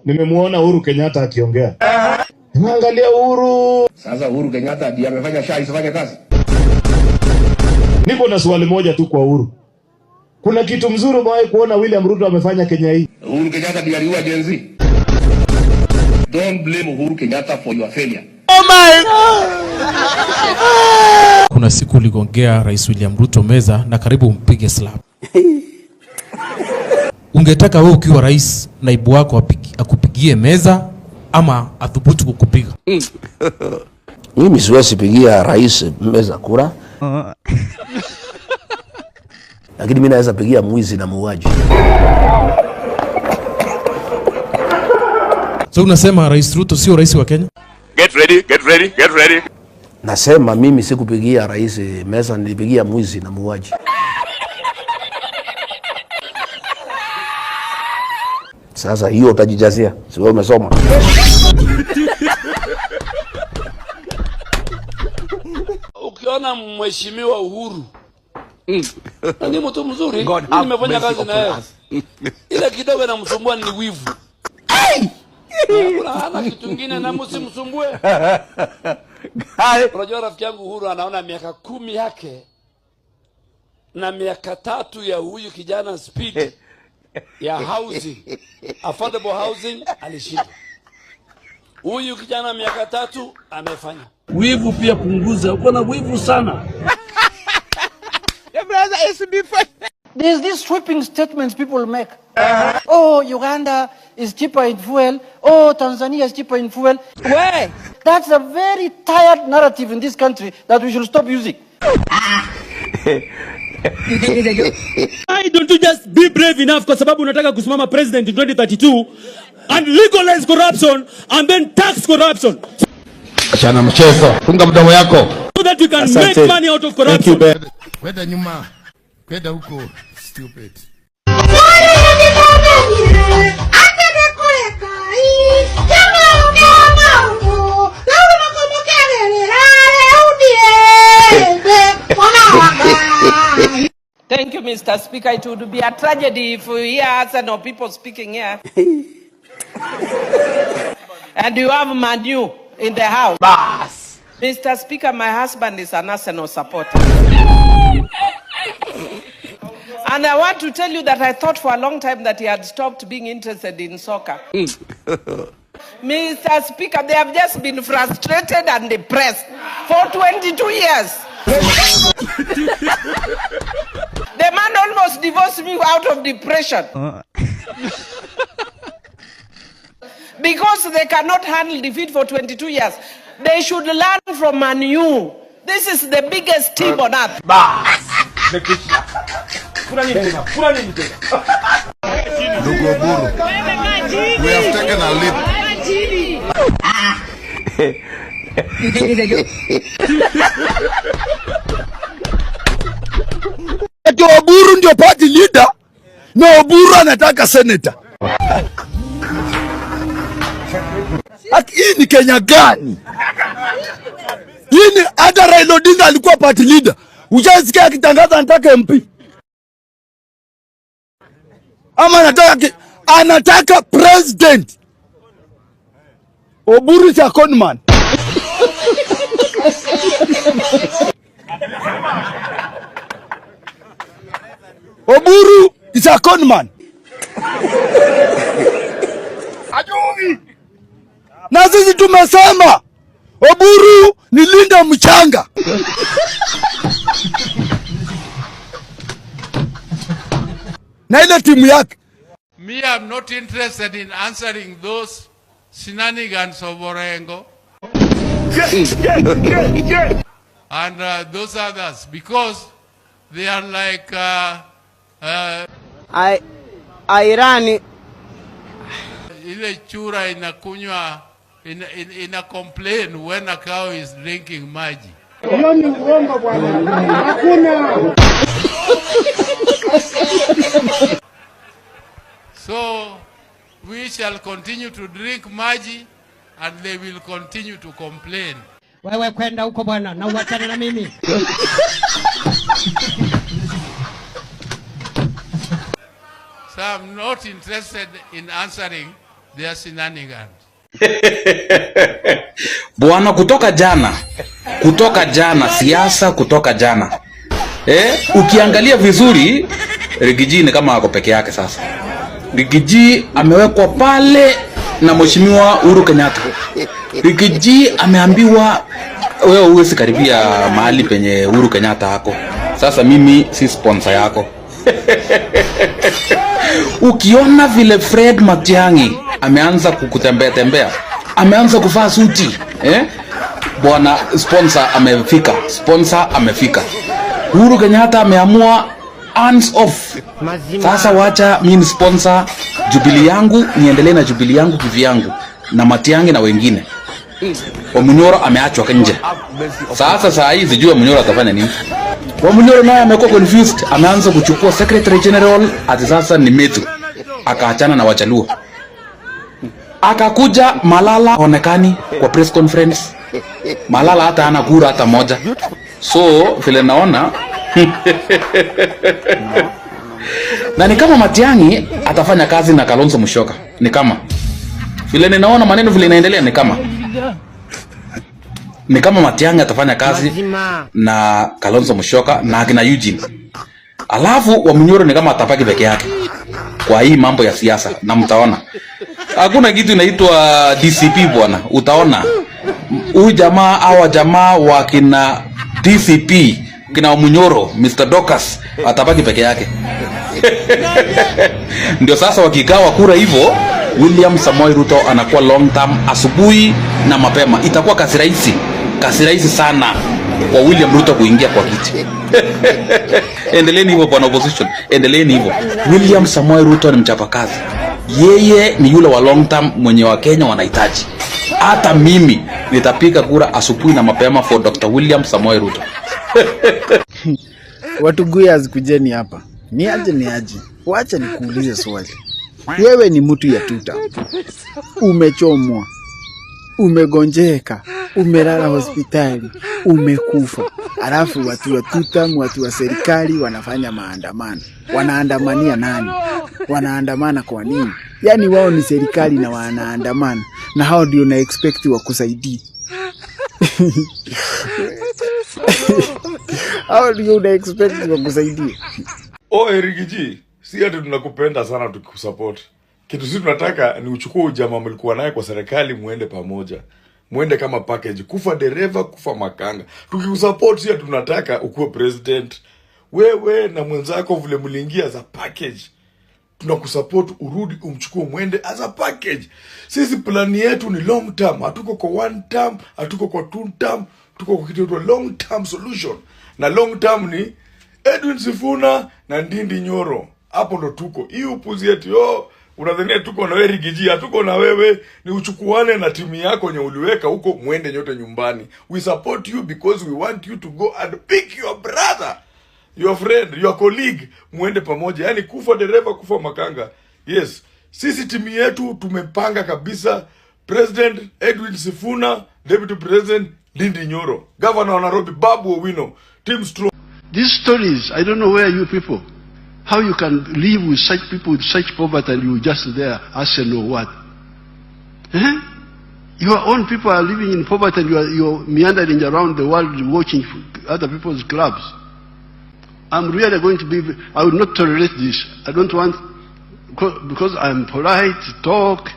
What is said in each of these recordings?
Nimemuona Uhuru Kenyatta akiongea. Angalia Uhuru. Sasa Uhuru Kenyatta ndiye amefanya SHA isifanye kazi. Niko na swali moja tu kwa Uhuru. Kuna kitu mzuri umewahi kuona William Ruto amefanya Kenya hii? Uhuru Kenyatta ndiye aliua Gen Z. Don't blame Uhuru Kenyatta for your failure. Oh my God! Kuna siku uligongea Rais William Ruto meza na karibu umpige slap. Ungetaka wewe ukiwa rais naibu wako akupigie meza ama athubutu kukupiga? Mimi siwezi pigia rais meza kura. Lakini mimi naweza pigia mwizi na muuaji. So unasema Rais Ruto sio rais wa Kenya? Get ready, get ready, get ready. Nasema mimi sikupigia rais meza, nilipigia mwizi na muuaji. Sasa hiyo utajijazia. Si wewe umesoma. Ukiona mheshimiwa Uhuru ni mtu mzuri, nimefanya kazi na yeye. Ila kidogo namsumbua ni wivu. Hana kitu kingine na msimsumbue. Unajua rafiki yangu Uhuru anaona miaka 10 yake na miaka 3 ya huyu kijana Speed ya housing, affordable housing alishinda. Huyu kijana miaka 3 amefanya. Wivu pia punguza, uko na wivu sana. There's these sweeping statements people make. Oh, Uganda is cheaper in fuel. Oh, Tanzania is cheaper in fuel. Why? That's a very tired narrative in this country that we should stop using. Why don't you just be brave enough kwa sababu unataka kusimama president in 2032 and legalize corruption and then tax corruption? Achana mchezo. Funga mdomo yako. So that we can make money out of corruption. Kwenda nyuma. Kwenda huko. Stupid. Thank you, Mr. Speaker. It would be a tragedy if we hear Arsenal people speaking here. And you have Manu in the house. Boss. Mr. Speaker, my husband is an Arsenal supporter. And I want to tell you that I thought for a long time that he had stopped being interested in soccer. Mr. Speaker, they have just been frustrated and depressed for 22 years. The man almost divorced me out of depression. Because they cannot handle defeat for 22 years. They should learn from Man U. This is the biggest team on earth. Ndugu Oburu, we have taken a leap. Oburu ndio party leader na Oburu anataka senator. Hii ni Kenya gani? Hii ni hata Raila Odinga alikuwa party leader. Ujasikia akitangaza anataka MP. Ama anataka president. Oburu is a conman. Oburu is a conman. Ajui. Na sisi tumesema Oburu ni Linda Mchanga. Na ile timu yake. Me, I'm not interested in answering those shenanigans of Orengo and those others because they are like Irani. Ile chura inakunywa ina complain when a cow is drinking maji. So we shall continue to drink maji and they will continue to complain. Wewe kwenda huko bwana na uachane na mimi. So I'm not interested in answering their shenanigans. Bwana, kutoka jana siasa kutoka jana. Ukiangalia vizuri Rigiji ni kama ako peke yake sasa. Rigiji amewekwa pale na Mheshimiwa Uhuru Kenyatta. Rigiji ameambiwa wewe huwezi karibia mahali penye Uhuru Kenyatta hako. Sasa mimi si sponsor yako. Ukiona vile Fred Matiang'i ameanza kukutembea, ameanza kuvaa suti, bwana, sponsor amefika. Uhuru Kenyatta ameamua hands off. Sasa wacha mimi sponsor Jubilee yangu, niendelee na Jubilee yangu kivyangu na Matiang'i na wengine. Wamunyoro ameachwa nje. Sasa saa hii sijui Wamunyoro atafanya nini. Wamunyoro naye amekuwa confused, ameanza kuchukua Secretary General ati sasa ni Metu. Akaachana na Wajaluo. Akakuja Malala onekani kwa press conference. Malala hata hana kura hata moja. So vile naona na ni kama Matiang'i atafanya kazi na Kalonzo Musyoka. Ni kama vile ninaona maneno vile inaendelea, ni kama Matiang'i atafanya kazi na Kalonzo Musyoka na akina Eugene. Alafu Wamunyoro ni kama atapaki peke yake kwa hii mambo ya siasa, na mtaona hakuna kitu inaitwa DCP bwana. Utaona huyu jamaa au jamaa wa kina DCP kina Wamunyoro, Mr. Docas atapaki peke yake. Ndio sasa wakigawa kura hivyo, William Samoei Ruto anakuwa long term asubuhi na mapema. Itakuwa kasi rahisi sana kwa William Ruto kuingia kwa kiti. Endeleeni hivyo bwana opposition, endeleeni hivyo. William Samoei Ruto ni mchapakazi. Yeye ni yule wa long term mwenye wa Kenya wanahitaji. Hata mimi nitapiga kura asubuhi na mapema for Dr. William Samoei Ruto. Watu Guyas kujeni hapa. Ni aje. Wacha nikuulize swali. Wewe ni mtu ya tuta. Umechomwa. Umegonjeka. Umelala hospitali. Umekufa. Alafu watu wa tuta, watu wa serikali wanafanya maandamano. Wanaandamania nani? Wanaandamana kwa nini? Yaani wao ni serikali na wanaandamana. Na hao ndio na expect wakusaidie. Hao ndio na expect wakusaidie. Rigiji, si ati tunakupenda sana tukikusupport. Kitu sisi tunataka ni uchukue ujamaa mlikuwa naye kwa serikali muende pamoja. Muende kama package. Kufa dereva, kufa makanga. Tukikusupport si ati tunataka ukuwe president. Wewe na mwenzako vile mliingia as a package. Tunakusupport urudi umchukue muende as a package. Sisi plani yetu ni long term. Hatuko kwa one term, hatuko kwa two term, tuko kwa kitu long term solution. Na long term ni Edwin Sifuna na Ndindi Nyoro. Hapo ndo tuko. Hii upuzi yetu unadhania tuko na wewe Rigiji, hatuko na wewe, ni uchukuane na timu yako nye uliweka huko muende nyote nyumbani. We support you because we want you to go and pick your brother, your friend, your colleague, muende pamoja. Yaani kufa dereva, kufa makanga. Yes, sisi timu yetu tumepanga kabisa. President Edwin Sifuna, Deputy President Ndindi Nyoro, Governor wa Nairobi Babu Owino, Team Strong. These stories, I don't know where you people, how you can live with such people with such poverty and you just there as you know what. Your own people are living in poverty and you're meandering around the world watching other people's clubs. I'm really going to be, I will not tolerate this. I don't want, because I'm polite, talk,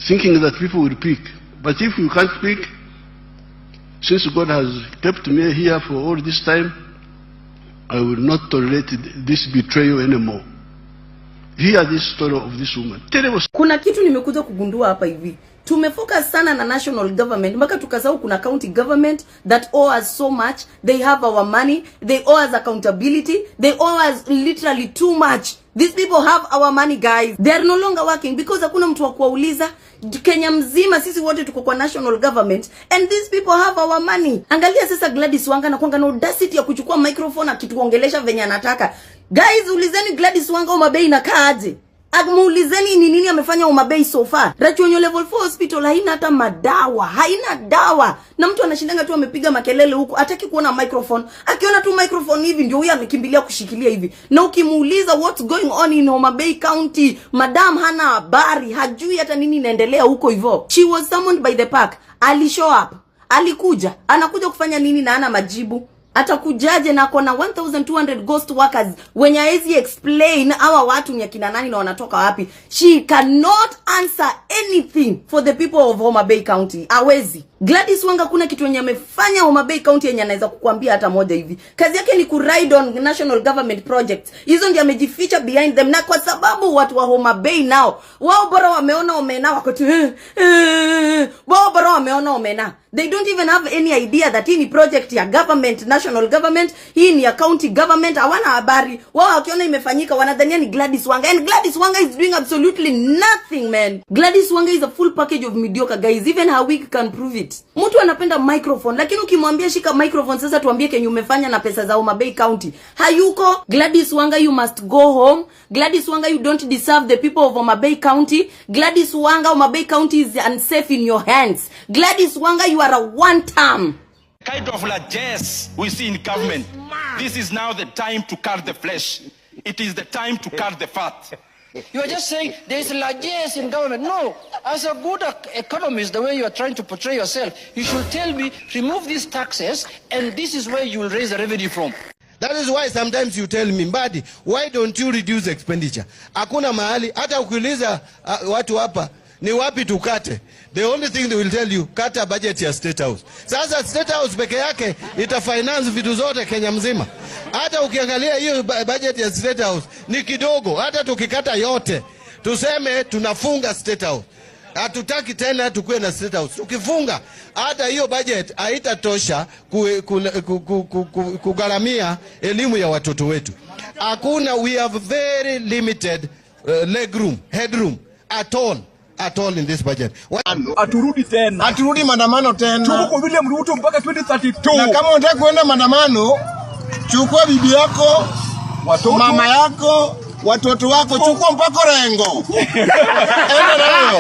thinking that people will pick. But if you can't speak, since God has kept me here for all this time, I will not tolerate this betrayal anymore. Hear this story of this woman. Terrible. Kuna kitu nimekuja kugundua hapa hivi. Tumefocus sana na national government mpaka tukasahau kuna county government that owe us so much. They have our money. They owe us accountability. They owe us literally too much. These people have our money, guys. They are no longer working because hakuna mtu wa kuwauliza. Kenya mzima sisi wote tuko kwa national government and these people have our money. Angalia sasa Gladys Wanga na kuanga na audacity ya kuchukua microphone akituongelesha venye anataka. Guys, ulizeni Gladys Wanga Homa Bay inakaa aje? Agmuulizeni ni nini amefanya Homa Bay so far. Rachuonyo level 4 hospital haina hata madawa, haina dawa. Na mtu anashindanga tu amepiga makelele huku, hataki kuona microphone. Akiona tu microphone hivi ndio huyo amekimbilia kushikilia hivi. Na ukimuuliza what's going on in Homa Bay County, madam hana habari, hajui hata nini inaendelea huko hivyo. She was summoned by the park. Ali show up. Alikuja. Anakuja kufanya nini na hana majibu? Atakujaje na kona 1200 ghost workers wenye haezi explain hawa watu ni akina nani na wanatoka wapi. She cannot answer anything for the people of Homa Bay County. Hawezi. Gladys Wanga kuna kitu yenye amefanya Homa Bay County yenye anaweza kukuambia hata moja hivi. Kazi yake ni ku ride on national government projects. Hizo ndio amejificha behind them, na kwa sababu watu wa Homa Bay nao wao bora wameona omena wako tu wao bora wameona omena. They don't even have any idea that hii ni project ya government, national government, hii ni ya county government. Hawana habari. Wao wakiona imefanyika wanadhania ni Gladys Wanga, and Gladys Wanga is doing absolutely nothing, man. Gladys Wanga is a full package of mediocre, guys. Even her wig can prove it. Mtu anapenda microphone, lakini ukimwambia shika microphone sasa tuambie kenye umefanya na pesa za Homa Bay County, hayuko. Gladys Wanga, you must go home. Gladys Wanga, you don't deserve the people of Homa Bay County. Gladys Wanga, Homa Bay County is unsafe in your hands. Gladys Wanga, you are a one-term. Kind of largesse we see in government. This is now the time to cut the flesh. It is the time to cut the fat. You are just saying there is largesse in government. No, as a good economist, the way you are trying to portray yourself, you should tell me, remove these taxes, and this is where you will raise the revenue from. That is why sometimes you tell me, Mbadi, why don't you reduce expenditure? Hakuna mahali, hata ukiuliza watu hapa, ni wapi tukate? The only thing they will tell you, kata budget ya State House. Sasa State House peke yake ita finance vitu zote Kenya mzima. Hata ukiangalia hiyo budget ya State House ni kidogo. Hata tukikata yote, tuseme tunafunga State House. Hatutaki tena tukue na State House. Ukifunga hata hiyo budget haitatosha kugharamia elimu ya watoto wetu. Hakuna, we have very limited headroom at all in this budget. Aturudi tena. Aturudi maandamano tena. Tuko kwa William Ruto mpaka 2032. Na kama unataka kuenda maandamano, chukua bibi yako, watoto, mama yako, watoto wako, chukua mpaka Rengo. Enda nayo.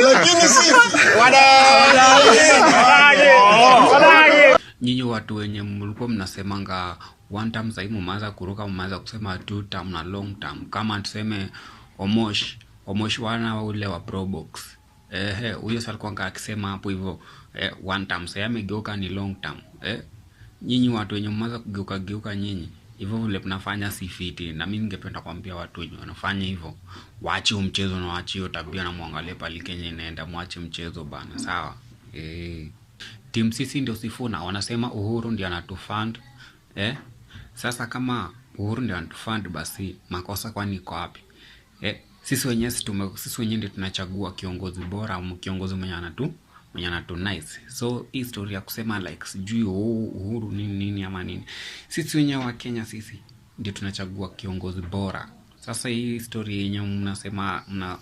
Lakini sisi nyinyi watu wenye mlikuwa mnasemanga one term, sasa hivi mmeanza kuruka, mmeanza kusema two term na long term. Kama tuseme Omosh wana ule wa Probox. Huyo sasa alikuwa akisema hapo hivyo one term, sasa amegeuka ni long term. Nyinyi watu wenye mmeanza kugeuka nyinyi hivyo vile mnafanya si fiti, na mimi ningependa kuambia watu wenye wanafanya hivyo waache mchezo na waache hiyo tabia, na muangalie pale Kenya inaenda, muache mchezo bana, sawa? Team sisi ndio Sifuna wanasema Uhuru ndiye anatufund. Sasa kama Uhuru ndiye anatufund, basi makosa kwani iko wapi? Sisi wenyewe ndio tunachagua kiongozi bora au kiongozi mwenye anatu nice. So hii story ya kusema like sijui Uhuru nini ama nini, sisi wenyewe wa Kenya sisi ndio tunachagua kiongozi bora. Sasa hii story yenye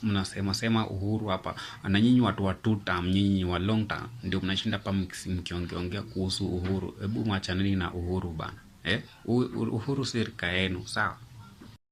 mnasema Uhuru hapa, na nyinyi watu wa two term, nyinyi wa long term ndio mnashinda hapa mkiongea kuhusu Uhuru. Hebu mwachaneni na Uhuru bana. Uhuru sirika yenu, sawa?